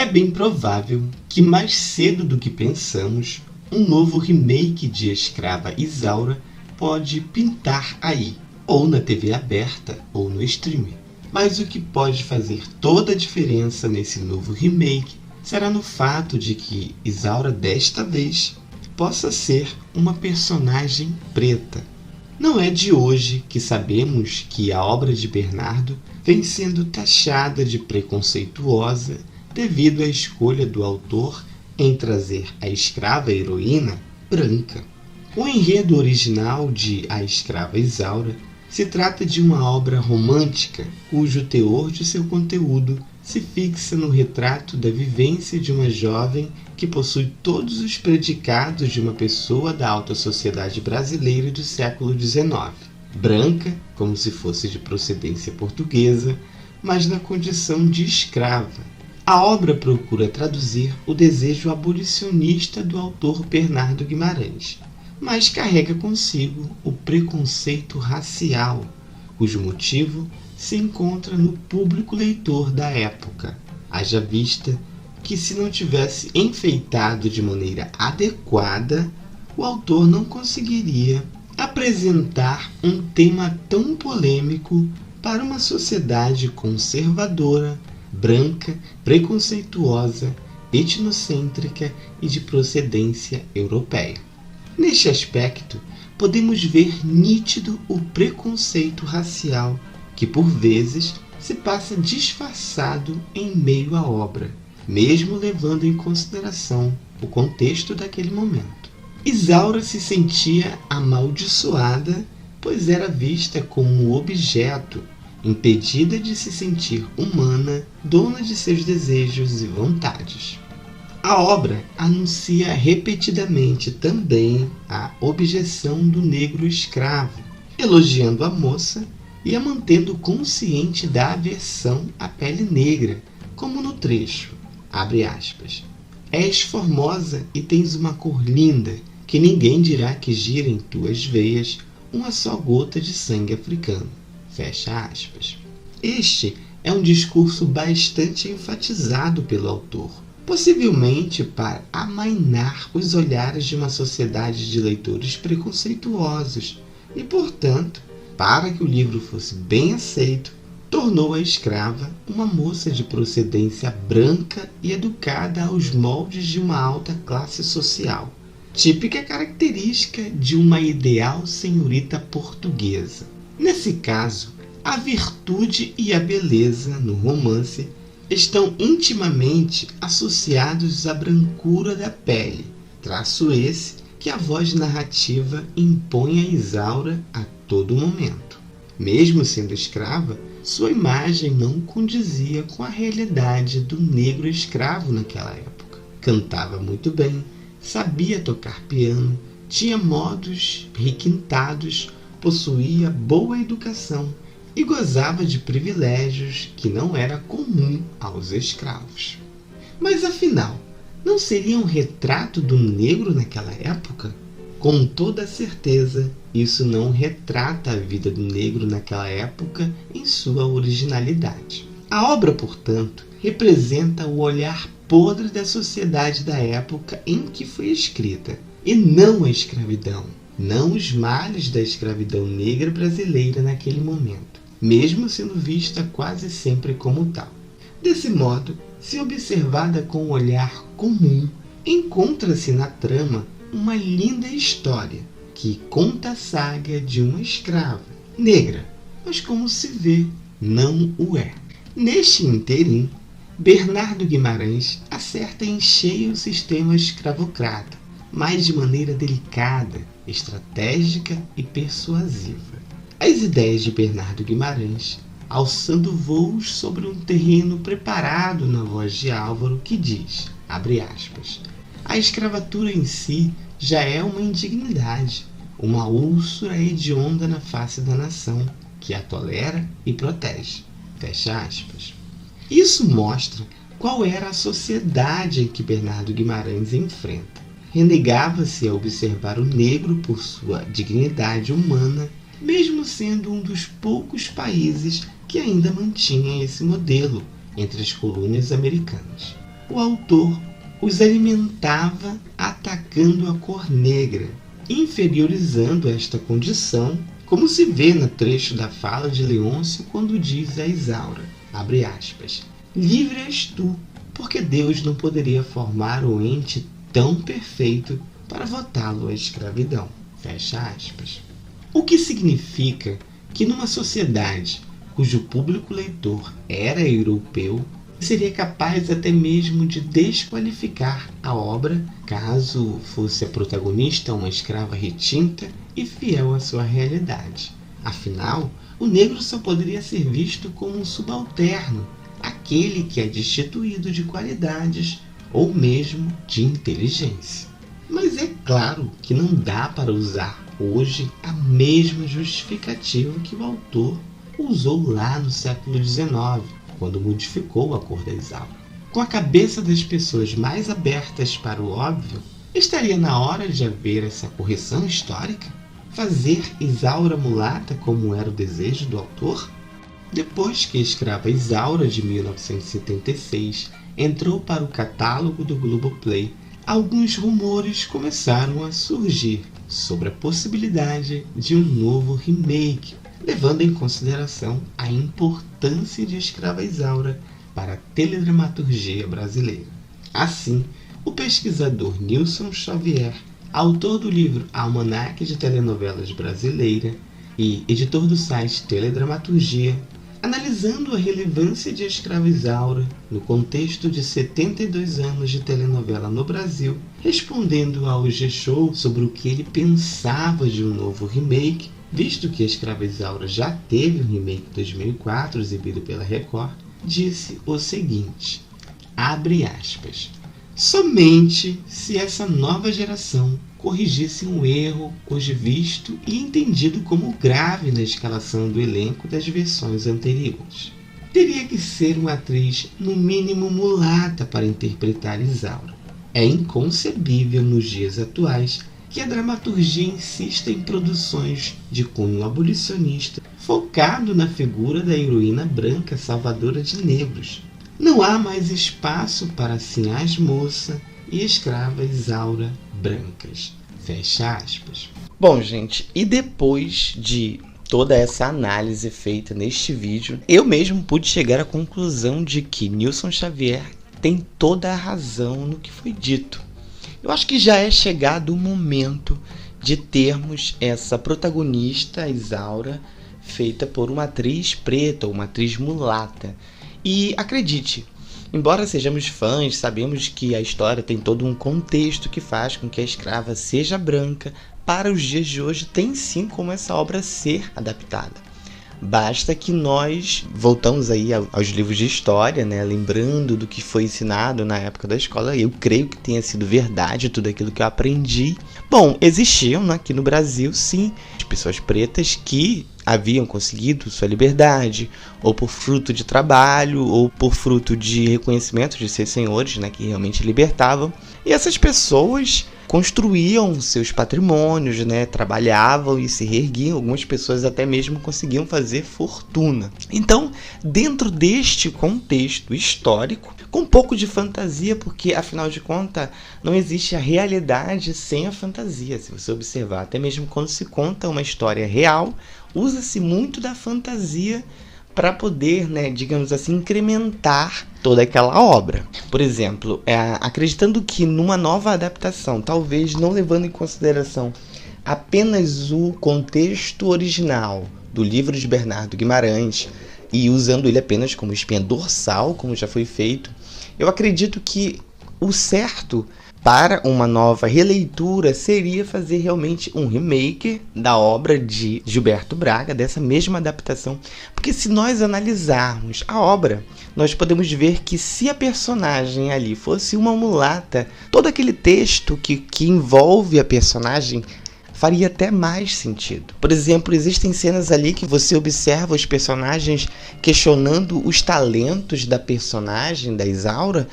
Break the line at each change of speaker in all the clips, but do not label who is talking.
bem provável que mais cedo do que pensamos, um novo remake de Escrava Isaura pode pintar aí, ou na TV aberta, ou no streaming. Mas o que pode fazer toda a diferença nesse novo remake será no fato de que Isaura desta vez possa ser uma personagem preta. Não é de hoje que sabemos que a obra de Bernardo vem sendo taxada de preconceituosa devido à escolha do autor em trazer a escrava heroína branca. O enredo original de A Escrava Isaura se trata de uma obra romântica cujo teor de seu conteúdo se fixa no retrato da vivência de uma jovem que possui todos os predicados de uma pessoa da alta sociedade brasileira do século XIX. Branca, como se fosse de procedência portuguesa, mas na condição de escrava. A obra procura traduzir o desejo abolicionista do autor Bernardo Guimarães, mas carrega consigo o preconceito racial, cujo motivo se encontra no público leitor da época. Haja vista que, se não tivesse enfeitado de maneira adequada, o autor não conseguiria apresentar um tema tão polêmico para uma sociedade conservadora, branca, preconceituosa, etnocêntrica e de procedência europeia. Neste aspecto, podemos ver nítido o preconceito racial que, por vezes, se passa disfarçado em meio à obra, mesmo levando em consideração o contexto daquele momento. Isaura se sentia amaldiçoada, pois era vista como objeto, impedida de se sentir humana, dona de seus desejos e vontades. A obra anuncia repetidamente também a objeção do negro escravo, elogiando a moça e a mantendo consciente da aversão à pele negra, como no trecho, abre aspas, "És formosa e tens uma cor linda, que ninguém dirá que gira em tuas veias uma só gota de sangue africano", fecha aspas. Este é um discurso bastante enfatizado pelo autor, possivelmente para amainar os olhares de uma sociedade de leitores preconceituosos e, portanto, para que o livro fosse bem aceito, tornou a escrava uma moça de procedência branca e educada aos moldes de uma alta classe social, típica característica de uma ideal senhorita portuguesa. Nesse caso, a virtude e a beleza no romance estão intimamente associados à brancura da pele, traço esse que a voz narrativa impõe a Isaura a todo momento. Mesmo sendo escrava, sua imagem não condizia com a realidade do negro escravo naquela época. Cantava muito bem, sabia tocar piano, tinha modos requintados, possuía boa educação e gozava de privilégios que não era comum aos escravos. Mas afinal, não seria um retrato do negro naquela época? Com toda certeza, isso não retrata a vida do negro naquela época em sua originalidade. A obra, portanto, representa o olhar podre da sociedade da época em que foi escrita, e não a escravidão, não os males da escravidão negra brasileira naquele momento, mesmo sendo vista quase sempre como tal. Desse modo, se observada com um olhar comum, encontra-se na trama uma linda história que conta a saga de uma escrava negra, mas como se vê, não o é. Neste interim, Bernardo Guimarães acerta em cheio o sistema escravocrata, mas de maneira delicada, estratégica e persuasiva. As ideias de Bernardo Guimarães, alçando voos sobre um terreno preparado na voz de Álvaro, que diz, abre aspas, "A escravatura em si já é uma indignidade, uma úlcera hedionda na face da nação, que a tolera e protege", fecha aspas. Isso mostra qual era a sociedade em que Bernardo Guimarães enfrenta. Renegava-se a observar o negro por sua dignidade humana, mesmo sendo um dos poucos países que ainda mantinha esse modelo entre as colônias americanas. o autor os alimentava atacando a cor negra, inferiorizando esta condição, como se vê no trecho da fala de Leôncio quando diz a Isaura, abre aspas, livre és tu, porque Deus não poderia formar um ente tão perfeito para votá-lo à escravidão, fecha aspas. O que significa que numa sociedade cujo público leitor era europeu, seria capaz até mesmo de desqualificar a obra caso fosse a protagonista uma escrava retinta e fiel à sua realidade. Afinal, o negro só poderia ser visto como um subalterno, aquele que é destituído de qualidades ou mesmo de inteligência. Mas é claro que não dá para usar hoje a mesma justificativa que o autor usou lá no século XIX, quando modificou a cor da Isaura. Com a cabeça das pessoas mais abertas para o óbvio, estaria na hora de haver essa correção histórica? Fazer Isaura mulata como era o desejo do autor? Depois que a escrava Isaura, de 1976, entrou para o catálogo do Globoplay, alguns rumores começaram a surgir sobre a possibilidade de um novo remake, levando em consideração a importância de Escrava Isaura para a teledramaturgia brasileira. Assim, o pesquisador Nilson Xavier, autor do livro Almanaque de Telenovelas Brasileira e editor do site Teledramaturgia, analisando a relevância de Escrava Isaura no contexto de 72 anos de telenovela no Brasil, respondendo ao G-Show sobre o que ele pensava de um novo remake, visto que a Escrava Isaura já teve um remake em 2004, exibido pela Record, disse o seguinte, abre aspas, somente se essa nova geração corrigisse um erro hoje visto e entendido como grave na escalação do elenco das versões anteriores. Teria que ser uma atriz no mínimo mulata para interpretar Isaura. É inconcebível nos dias atuais que a dramaturgia insista em produções de cunho abolicionista focado na figura da heroína branca salvadora de negros. Não há mais espaço para Sinhás Moça e Escrava Isaura brancas. Fecha aspas. Bom, gente, e depois de toda essa análise feita neste vídeo, eu mesmo pude chegar à conclusão de que Nilson Xavier tem toda a razão no que foi dito. Eu acho que já é chegado o momento de termos essa protagonista, Isaura, feita por uma atriz preta ou uma atriz mulata. E acredite, embora sejamos fãs, sabemos que a história tem todo um contexto que faz com que a escrava seja branca. Para os dias de hoje tem sim como essa obra ser adaptada. Basta que nós voltamos aí aos livros de história, né, lembrando do que foi ensinado na época da escola. Eu creio que tenha sido verdade tudo aquilo que eu aprendi. Bom, existiam aqui no Brasil, sim, pessoas pretas que haviam conseguido sua liberdade, ou por fruto de trabalho, ou por fruto de reconhecimento de seus senhores, né, que realmente libertavam. E essas pessoas construíam seus patrimônios, né, trabalhavam e se reerguiam. Algumas pessoas até mesmo conseguiam fazer fortuna. Então, dentro deste contexto histórico, com um pouco de fantasia, porque afinal de contas não existe a realidade sem a fantasia. Se você observar, até mesmo quando se conta uma história real, usa-se muito da fantasia para poder, né, digamos assim, incrementar toda aquela obra. Por exemplo, acreditando que numa nova adaptação, talvez não levando em consideração apenas o contexto original do livro de Bernardo Guimarães e usando ele apenas como espinha dorsal, como já foi feito, eu acredito que o certo para uma nova releitura seria fazer realmente um remake da obra de Gilberto Braga, dessa mesma adaptação. Porque se nós analisarmos a obra, nós podemos ver que se a personagem ali fosse uma mulata, todo aquele texto que envolve a personagem faria até mais sentido. Por exemplo, existem cenas ali que você observa os personagens questionando os talentos da personagem, da Isaura.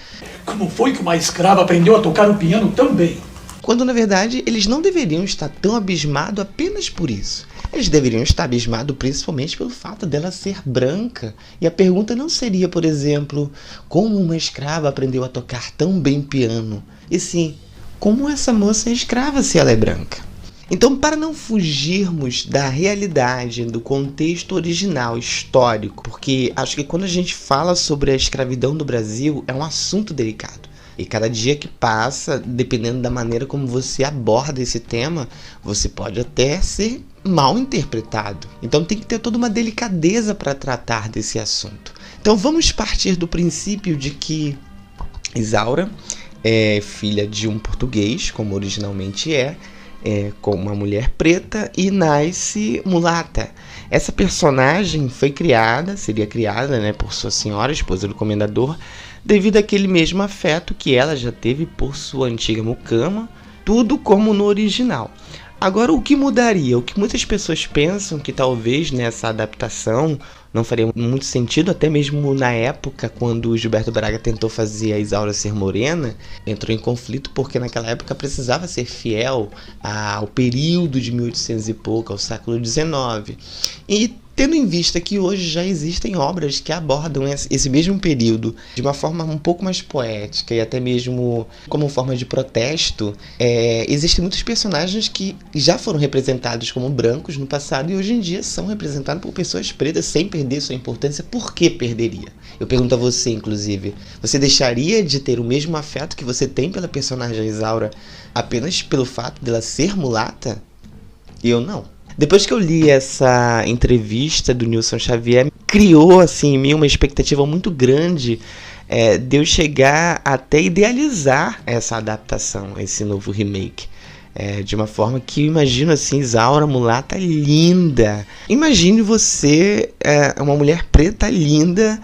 Como foi que uma escrava aprendeu a tocar o piano tão bem?
Quando, na verdade, eles não deveriam estar tão abismados apenas por isso. eles deveriam estar abismados principalmente pelo fato dela ser branca. E a pergunta não seria, por exemplo, como uma escrava aprendeu a tocar tão bem piano? E sim, como essa moça é escrava se ela é branca? Então, para não fugirmos da realidade, do contexto original, histórico, porque acho que quando a gente fala sobre a escravidão do Brasil, é um assunto delicado. E cada dia que passa, dependendo da maneira como você aborda esse tema, você pode até ser mal interpretado. Então tem que ter toda uma delicadeza para tratar desse assunto. Então vamos partir do princípio de que Isaura é filha de um português, como originalmente com uma mulher preta, e nasce mulata. Essa personagem seria criada, né, por sua senhora, esposa do comendador, devido àquele mesmo afeto que ela já teve por sua antiga mucama, tudo como no original. Agora, o que mudaria? O que muitas pessoas pensam que talvez nessa adaptação não faria muito sentido, até mesmo na época quando o Gilberto Braga tentou fazer a Isaura ser morena, entrou em conflito porque naquela época precisava ser fiel ao período de 1800 e pouco, ao século XIX. E tendo em vista que hoje já existem obras que abordam esse mesmo período de uma forma um pouco mais poética e até mesmo como forma de protesto, existem muitos personagens que já foram representados como brancos no passado e hoje em dia são representados por pessoas pretas sem perder sua importância. Por que perderia? Eu pergunto a você, inclusive, você deixaria de ter o mesmo afeto que você tem pela personagem Isaura apenas pelo fato dela ser mulata? Eu não. Depois que eu li essa entrevista do Nilson Xavier, criou assim, em mim uma expectativa muito grande de eu chegar até idealizar essa adaptação, esse novo remake. De uma forma que eu imagino assim, Isaura mulata linda. Imagine você, uma mulher preta linda,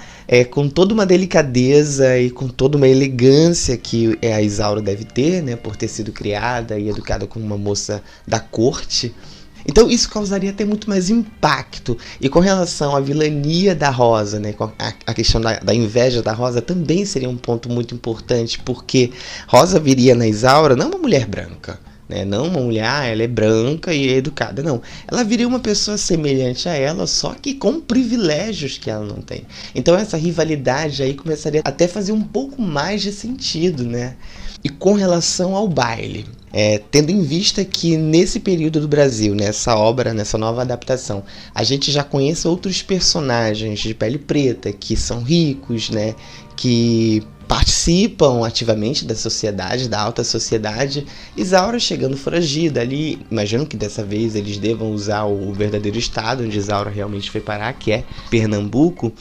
com toda uma delicadeza e com toda uma elegância que a Isaura deve ter, né, por ter sido criada e educada como uma moça da corte. Então isso causaria até muito mais impacto. E com relação à vilania da Rosa, né, a questão da inveja da Rosa também seria um ponto muito importante, porque Rosa viria na Isaura não uma mulher branca, né, não uma mulher, ela é branca e é educada, não. Ela viria uma pessoa semelhante a ela, só que com privilégios que ela não tem. Então essa rivalidade aí começaria até a fazer um pouco mais de sentido, né? E com relação ao baile, tendo em vista que nesse período do Brasil, nessa obra, nessa nova adaptação, a gente já conhece outros personagens de pele preta que são ricos, né, que participam ativamente da sociedade, da alta sociedade. Isaura chegando foragida ali, imagino que dessa vez eles devam usar o verdadeiro estado onde Isaura realmente foi parar, que é Pernambuco.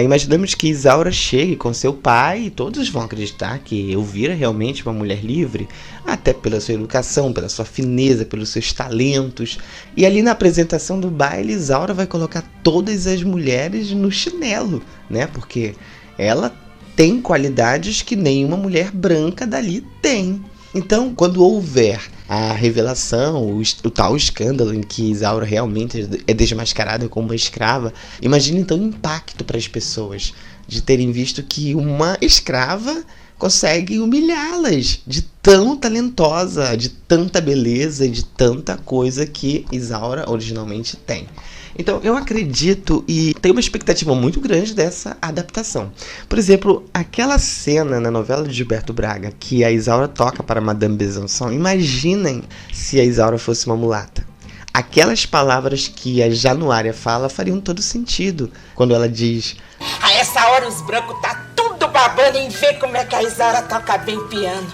Imaginamos que Isaura chegue com seu pai e todos vão acreditar que Elvira é realmente uma mulher livre, até pela sua educação, pela sua fineza, pelos seus talentos. E ali na apresentação do baile, Isaura vai colocar todas as mulheres no chinelo, né? Porque ela tem qualidades que nenhuma mulher branca dali tem. Então, quando houver a revelação, o tal escândalo em que Isaura realmente é desmascarada como uma escrava, imagine então o impacto para as pessoas de terem visto que uma escrava consegue humilhá-las de tão talentosa, de tanta beleza, de tanta coisa que Isaura originalmente tem. Então eu acredito e tenho uma expectativa muito grande dessa adaptação. Por exemplo, aquela cena na novela de Gilberto Braga que a Isaura toca para Madame Besançon, imaginem se a Isaura fosse uma mulata. Aquelas palavras que a Januária fala fariam todo sentido quando ela diz:
a essa hora os brancos tá tudo babando em ver como é que a Isaura toca bem piano.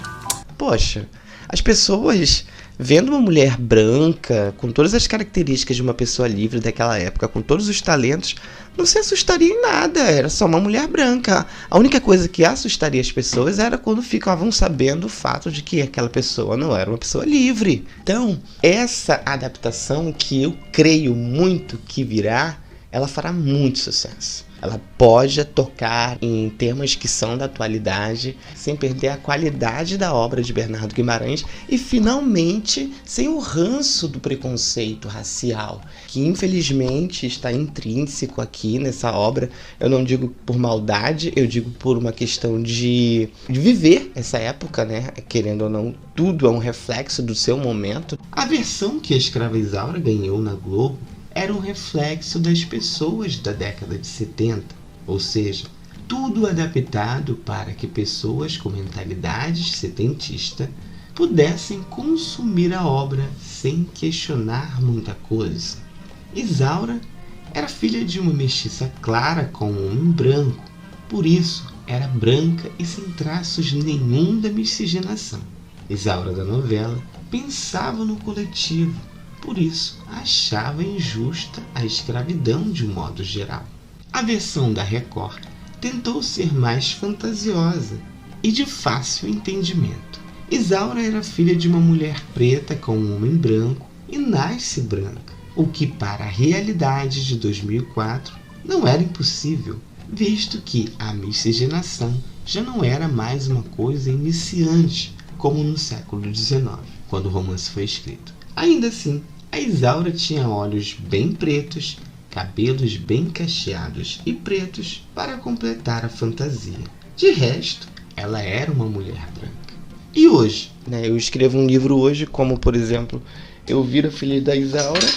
Poxa, as pessoas vendo uma mulher branca, com todas as características de uma pessoa livre daquela época, com todos os talentos, não se assustaria em nada, era só uma mulher branca. A única coisa que assustaria as pessoas era quando ficavam sabendo o fato de que aquela pessoa não era uma pessoa livre. Então, essa adaptação que eu creio muito que virá, ela fará muito sucesso. Ela pode tocar em temas que são da atualidade, sem perder a qualidade da obra de Bernardo Guimarães e, finalmente, sem o ranço do preconceito racial, que infelizmente está intrínseco aqui nessa obra. Eu não digo por maldade, eu digo por uma questão de viver essa época, né? Querendo ou não, tudo é um reflexo do seu momento.
A versão que a escrava Isaura ganhou na Globo
era um reflexo das pessoas da década de 70, ou seja, tudo adaptado para que pessoas com mentalidade setentista pudessem consumir a obra sem questionar muita coisa. Isaura era filha de uma mestiça clara com um homem branco, por isso era branca e sem traços nenhum da miscigenação. Isaura da novela pensava no coletivo, por isso achava injusta a escravidão de um modo geral. A versão da Record tentou ser mais fantasiosa e de fácil entendimento. Isaura era filha de uma mulher preta com um homem branco e nasce branca, o que para a realidade de 2004 não era impossível, visto que a miscigenação já não era mais uma coisa iniciante, como no século XIX, quando o romance foi escrito. Ainda assim, a Isaura tinha olhos bem pretos, cabelos bem cacheados e pretos para completar a fantasia. De resto, ela era uma mulher branca. E hoje? Eu escrevo um livro hoje, como por exemplo, Eu Viro a Filha da Isaura,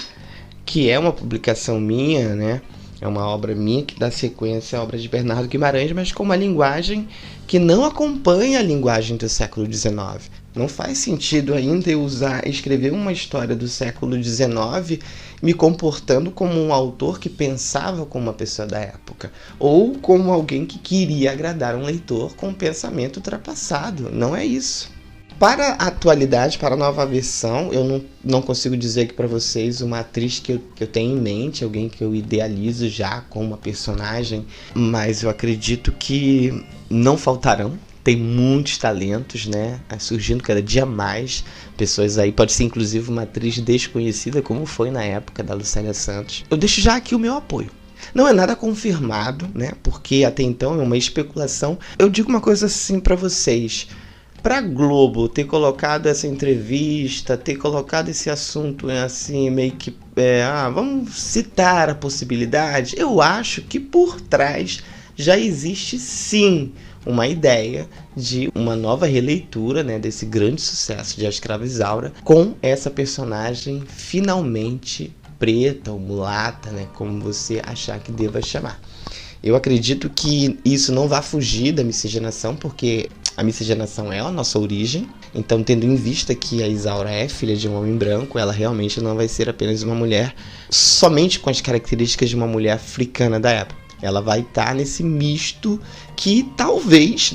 que é uma publicação minha, É uma obra minha que dá sequência à obra de Bernardo Guimarães, mas com uma linguagem que não acompanha a linguagem do século XIX. Não faz sentido ainda eu escrever uma história do século XIX me comportando como um autor que pensava como uma pessoa da época, ou como alguém que queria agradar um leitor com um pensamento ultrapassado. Não é isso. Para a atualidade, para a nova versão, eu não consigo dizer aqui para vocês uma atriz que eu tenho em mente, alguém que eu idealizo já como uma personagem, mas eu acredito que não faltarão. Tem muitos talentos, surgindo cada dia mais pessoas aí. Pode ser inclusive uma atriz desconhecida, como foi na época da Lucélia Santos. Eu deixo já aqui o meu apoio. Não é nada confirmado, porque até então é uma especulação. Eu digo uma coisa assim para vocês. Para a Globo ter colocado essa entrevista, ter colocado esse assunto assim, meio que, vamos citar a possibilidade, eu acho que por trás já existe sim uma ideia de uma nova releitura desse grande sucesso de A Escrava Isaura, com essa personagem finalmente preta ou mulata, como você achar que deva chamar. Eu acredito que isso não vai fugir da miscigenação, porque a miscigenação é a nossa origem. Então, tendo em vista que a Isaura é filha de um homem branco, ela realmente não vai ser apenas uma mulher somente com as características de uma mulher africana da época. Ela vai estar nesse misto que talvez,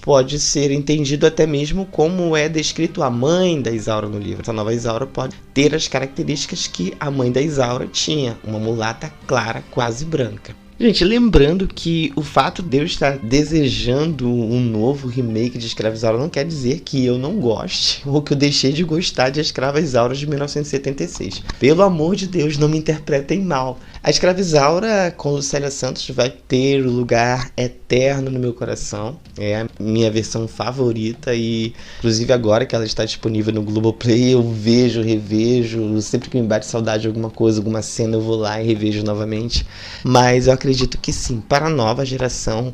pode ser entendido até mesmo como é descrito a mãe da Isaura no livro. Essa nova Isaura pode ter as características que a mãe da Isaura tinha, uma mulata clara, quase branca. Gente, lembrando que o fato de eu estar desejando um novo remake de Escrava Isaura não quer dizer que eu não goste ou que eu deixei de gostar de A Escrava Isaura de 1976. Pelo amor de Deus, não me interpretem mal. A Escrava Isaura com Lucélia Santos vai ter um lugar eterno no meu coração. É a minha versão favorita e, inclusive, agora que ela está disponível no Globoplay, eu vejo, revejo. Sempre que me bate saudade de alguma coisa, alguma cena, eu vou lá e revejo novamente. Mas eu acredito que sim, para a nova geração,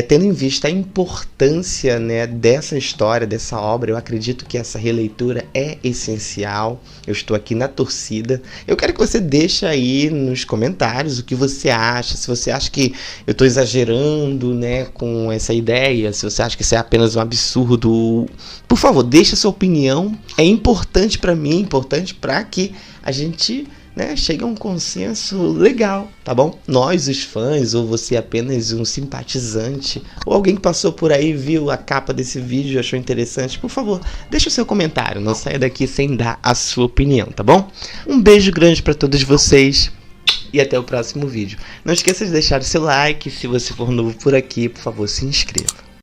tendo em vista a importância dessa história, dessa obra, eu acredito que essa releitura é essencial. Eu estou aqui na torcida. Eu quero que você deixe aí nos comentários o que você acha, se você acha que eu estou exagerando com essa ideia, se você acha que isso é apenas um absurdo. Por favor, deixe a sua opinião. É importante para mim, importante para que a gente chega a um consenso legal, tá bom? Nós, os fãs, ou você apenas um simpatizante, ou alguém que passou por aí, viu a capa desse vídeo e achou interessante, por favor, deixa o seu comentário, não saia daqui sem dar a sua opinião, tá bom? Um beijo grande para todos vocês e até o próximo vídeo. Não esqueça de deixar o seu like, se você for novo por aqui, por favor, se inscreva.